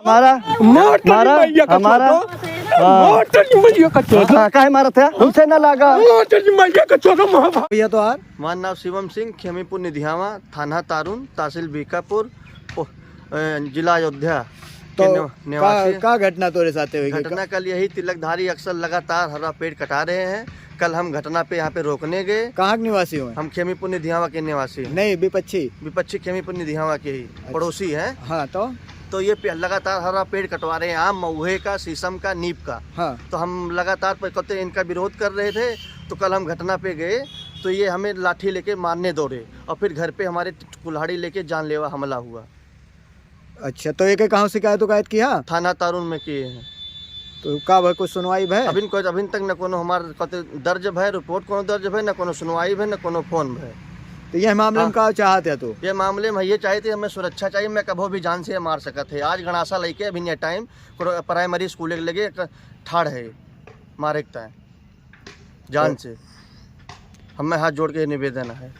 मारा मारा हमारा काहे मारा था हमसे ना लगा भैया तो यार। हमारा नाम शिवम सिंह, खेमीपुर निधियावा, थाना तारून, तहसील बीकापुर, जिला अयोध्या तो निवासी। का घटना तोरे साथ हुई? घटना कल यही तिलकधारी अक्सर लगातार हरा पेड़ कटा रहे हैं। कल हम घटना पे यहाँ पे रोकने गए। कहाँ के निवासी हो? हम खेमीपुर निधियावा के निवासी हैं। नहीं, विपक्षी खेमीपुर निधियावा के ही पड़ोसी हैं। हाँ तो ये लगातार हरा पेड़ कटवा रहे हैं, आम, महुए का, शीशम का, नीम का। हाँ। तो हम लगातार कहते इनका विरोध कर रहे थे। तो कल हम घटना पे गए तो ये हमें लाठी लेके मारने दौड़े और फिर घर पे हमारे कुल्हाड़ी लेके जानलेवा हमला हुआ। अच्छा, तो ये कहाँ शिकायत किया? थाना तारून में किए हैं। तो का भाई कुछ सुनवाई है? अभी तक न कोनो हमारे दर्ज है, रिपोर्ट कोनो दर्ज है, न कोनो सुनवाई है, न कोनो फोन है। तो ये मामले में का चाहते है? तो ये मामले में ये चाहते हमें सुरक्षा चाहिए। मैं कभी भी जान से मार सकत है। आज गणासा लेके अभी टाइम प्राइमरी स्कूल लगे ठाड़ है मारे जान से। हमें हाथ जोड़ के निवेदन है।